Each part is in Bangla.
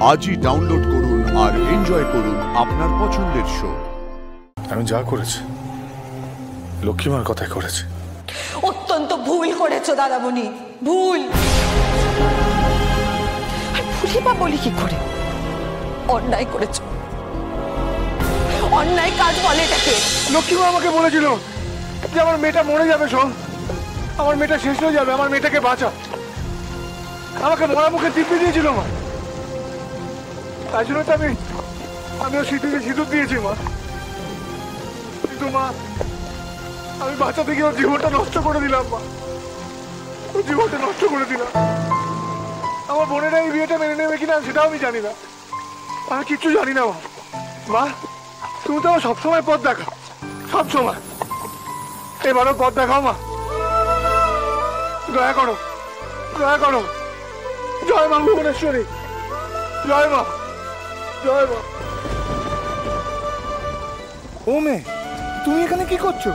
আজই ডাউনলোড করুন আর এনজয় করুন আপনার পছন্দের শো। আমি যা করেছি লক্ষ্মীমার কথাই করেছি। অত্যন্ত ভুল করেছো দাদামণি, ভুল। আর ভুলই বা বলি কি করে? অন্যায় করেছো, অন্যায় কাজ বলে এটাকে। লক্ষ্মীমা আমাকে বলেছিল যে আমার মেয়েটা মরে যাবে, শোন, আমার মেয়েটা শেষ হয়ে যাবে, আমার মেয়েটাকে বাঁচা। আমাকে মরা মুখে টিপে দিয়েছিল মা, তাই জন্য তো আমিও সিঁদুরে সিঁদুর দিয়েছি মা। কিন্তু মা, আমি বাঁচাতে গিয়ে ওর জীবনটা নষ্ট করে দিলাম মা, ওর জীবনটা নষ্ট করে দিলাম। আমার বোনেরা এই বিয়েটা মেনে নেবে কিনা সেটাও আমি জানি না, আমি কিচ্ছু জানি না মা। মা, তুমি তো আমার সবসময় পথ দেখাও, সবসময়। এবারও পথ দেখাও মা, দয়া করো, দয়া করো। জয় মা ভুবনেশ্বরী, জয় মা, জয় মা। ও মেয়ে, তুমি এখানে কি করছো?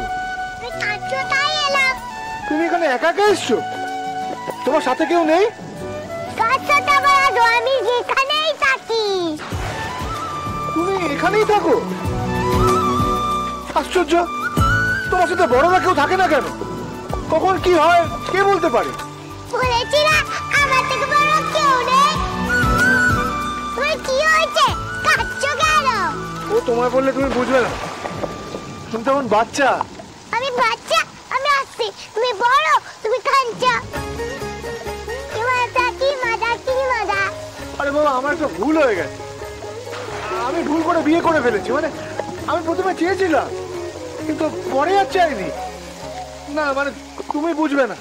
তুমি এখানে একা একা এসছো? তোমার সাথে কেউ নেই? আমি যেখানেই থাকি। তুমি এখানেই থাকো? আশ্চর্য, তোমার সাথে বড়রা কেউ থাকে না কেন? কখন কি হয় কে বলতে পারে? বলেছি না আমার থেকে বড় কেউ নেই। তোমার কি হয়েছে, কাঁদছো কেন? ও তোমায় বললে তুমি বুঝবে না, তুমি তখন বাচ্চা। আমি বাচ্চা, আমি আসছি। তুমি বড়, তুমি কাঁদছো। কি মজা, কি মজা, কি মজা। আরে বাবা, আমার তো ভুল হয়ে গেছে, আমি ভুল করে বিয়ে করে ফেলেছি। মানে আমি প্রথমে চেয়েছিলাম, কিন্তু পরে আর চাইনি না। মানে তুমি বুঝবে না।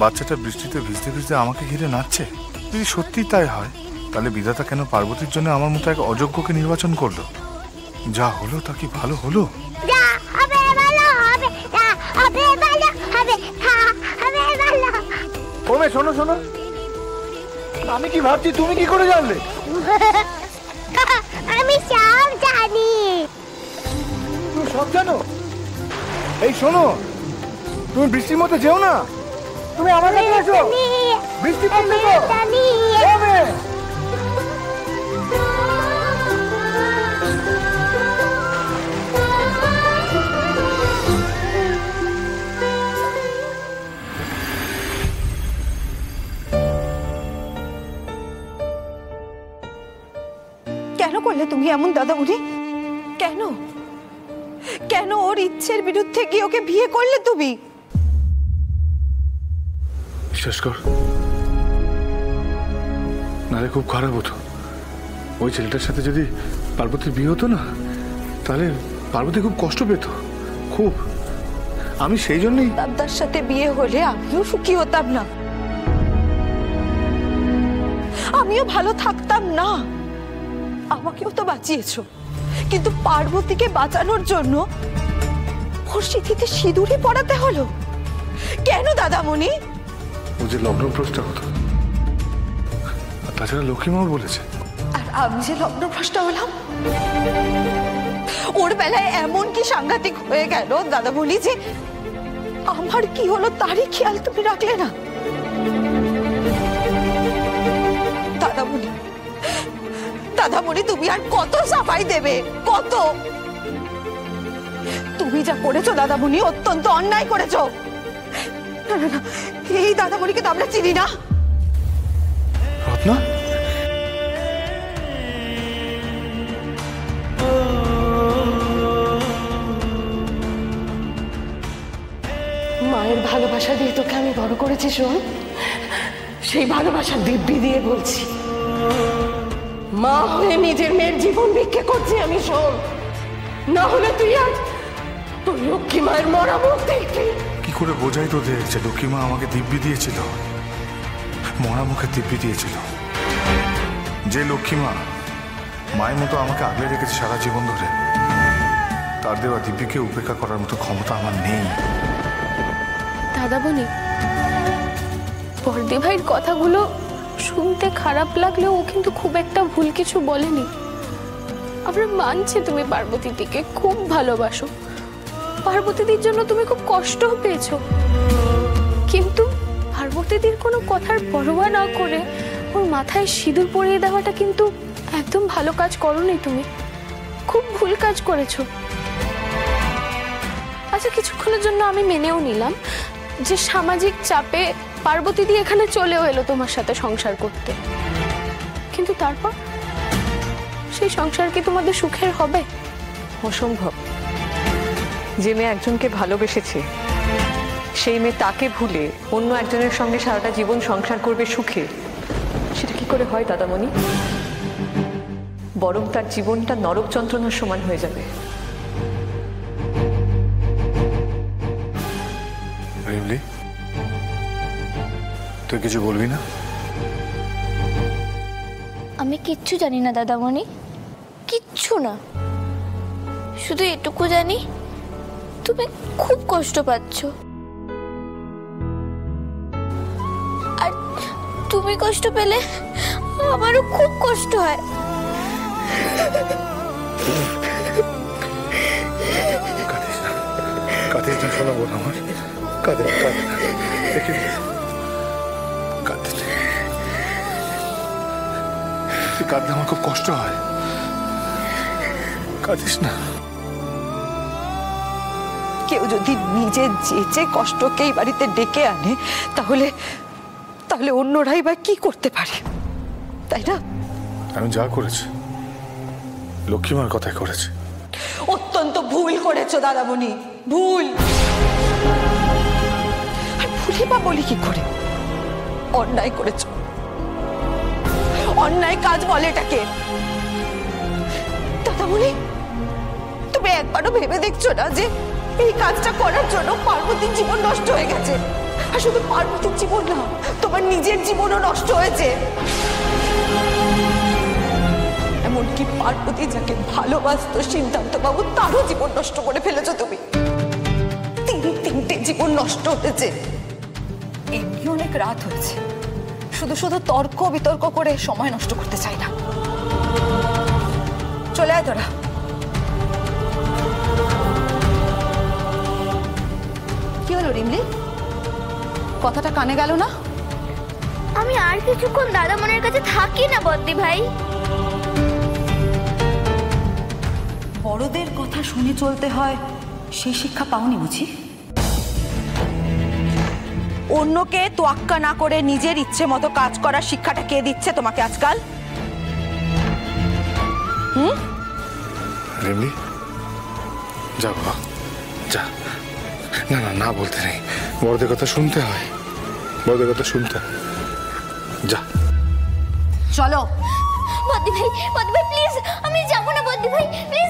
বাচ্চাটা বৃষ্টিতে ভিজতে ভিজতে আমাকে ঘিরে নাচছে। যদি সত্যি তাই হয়, তাহলে বিধাতা কেন পার্বতীর জন্য আমার মতো এক অযোগ্যকে নির্বাচন করলো? যা হলো তা কি ভালো হলো? ওমে শোনো শোনো, আমি কি ভাবছি তুমি কি করে জানলে? আমি সব জানি। তুমি সব জানো? এই শোনো, তুমি বৃষ্টির মধ্যে যেও না, তুমি আমার কাছে এসো। বৃষ্টি পড়ছে তো। ওমে, কেন করলে তুমি এমন দাদামণি? কেন কেন ওর ইচ্ছের বিরুদ্ধে গিয়ে ওকে বিয়ে করলে তুমি? বিশ্বাস কর, নালে খুব খারাপ হতো। ওই ছেলেটার সাথে যদি পার্বতীর বিয়ে হতো না, তাহলে পার্বতী খুব কষ্ট পেত, খুব। আমি সেই জন্যই দাদার সাথে বিয়ে হলে আমিও সুখী হতাম না, আমিও ভালো থাকতাম না। আমাকেও তো বাঁচিয়েছো, কিন্তু পার্বতীকে বাঁচানোর জন্য ওর সিঁথিতে সিঁদুরই পড়াতে হলো কেন দাদামণি? ও যে লগ্ন ভ্রষ্ট হতো, আর তাছাড়া লক্ষ্মীমাও বলেছে। আর আমি যে লগ্নভ্রষ্ট হলাম, ওর বেলায় এমন কি সাংঘাতিক হয়ে গেল দাদামণি যে আমার কি হলো তারই খেয়াল তুমি রাখলে না? দাদামণি, দাদামণি, তুমি আর কত সাফাই দেবে? কত? তুমি যা করেছো দাদামণি, অত্যন্ত অন্যায় করেছো। না না না, এই দাদামণিকে তো আমরা চিনি না। রত্না, মায়ের ভালোবাসা দিয়ে তোকে আমি বড় করেছি, শোন। সেই ভালোবাসার দিব্যি দিয়ে বলছি, মা হয়ে নিজের মেয়ের জীবন ভিক্ষে করছি আমি, শোন। না হলে তুই আজ তোর লক্ষ্মী মায়ের মরা মুখ দেখবি। কি করে বোঝাই তোদের যে লক্ষ্মীমা আমাকে দিব্যি দিয়েছিল, মরা মুখে দিব্যি দিয়েছিল? যে লক্ষ্মীমা মায়ের মতো আমাকে আগলে রেখেছে সারা জীবন ধরে, তার দেওয়া দিব্যিকে উপেক্ষা করার মতো ক্ষমতা আমার নেই। দাদামণি, বর্দি ভাইয়ের কথাগুলো শুনতে খারাপ লাগলেও ও কিন্তু খুব একটা ভুল কিছু বলেনি। আমরা মানছি তুমি পার্বতীদিকে খুব ভালোবাসো, পার্বতীদির জন্য তুমি খুব কষ্টও পেয়েছো, কিন্তু পার্বতীদির কোনো কথার পরোয়া না করে ওর মাথায় সিঁদুর পরিয়ে দেওয়াটা কিন্তু একদম ভালো কাজ করোনি তুমি, খুব ভুল কাজ করেছো। আচ্ছা, কিছুক্ষণের জন্য আমি মেনেও নিলাম যে সামাজিক চাপে পার্বতীদি এখানে চলেও এলো তোমার সাথে সংসার করতে, কিন্তু তারপর সেই সংসার কি তোমাদের সুখের হবে? অসম্ভব। যে মেয়ে একজনকে ভালোবেসেছে সেই মেয়ে তাকে ভুলে অন্য একজনের সঙ্গে সারাটা জীবন সংসার করবে সুখে, সেটা কি করে হয় দাদামণি? বরং তার জীবনটা নরক যন্ত্রণার সমান হয়ে যাবে। রিমলি, তুই কিছু বলবি না? আমি কিচ্ছু জানি না দাদামণি, কিচ্ছু না। শুধু এটুকু জানি তুমি খুব কষ্ট পাচ্ছ, আর তুমি কষ্ট পেলে আমারও খুব কষ্ট হয়। কাঁদিস না, শোনা বোন আমার, কাঁদে কাঁদে না, দেখে কাঁদিস না। তুই কাঁদলে আমার খুব কষ্ট হয়, কাঁদিস না। কেউ যদি নিজের যেচে কষ্টকে এই বাড়িতে ডেকে আনে তাহলে তাহলে অন্যরাই বা কি করতে পারে, তাই না? আমি যা করেছি লক্ষ্মীমার কথাই করেছি। অত্যন্ত ভুল করেছো দাদামণি, ভুল। আর ভুলই বা বলি কি করে? অন্যায় করেছো, অন্যায় কাজ বলে এটাকে। দাদামণি, তুমি একবারও ভেবে দেখছো না যে এই কাজটা করার জন্য পার্বতীর জীবন নষ্ট হয়ে গেছে? আর শুধু পার্বতীর জীবন না, তোমার নিজের জীবনও নষ্ট হয়েছে। এমনকি পার্বতী যাকে ভালোবাসতো সিদ্ধান্ত বাবু, তারও জীবন নষ্ট করে ফেলেছো তুমি। তিনটে জীবন নষ্ট হয়েছে। এমনি অনেক রাত হয়েছে, শুধু শুধু তর্ক বিতর্ক করে সময় নষ্ট করতে চাই না। চলে আয় তোরা। কি হলো রিমলি, কথাটা কানে গেল না? আমি আর কিছুক্ষণ দাদামণির কাছে থাকি না বদ্দি ভাই। বড়দের কথা শুনে চলতে হয়, সেই শিক্ষা পাওনি বুঝি? অন্যকে তোয়াক্কা না করে নিজের ইচ্ছে মতো কাজ করার শিক্ষাটা কে দিচ্ছে তোমাকে আজকাল? রিমলি, যা বাবা, যা। না না না, বলতে নেই, বড়দের কথা শুনতে হয়, বড়দের কথা শুনতে হয়। যা চলো। বদ্দি ভাই প্লিজ, আমি যাবো না বদ্দি ভাই, প্লিজ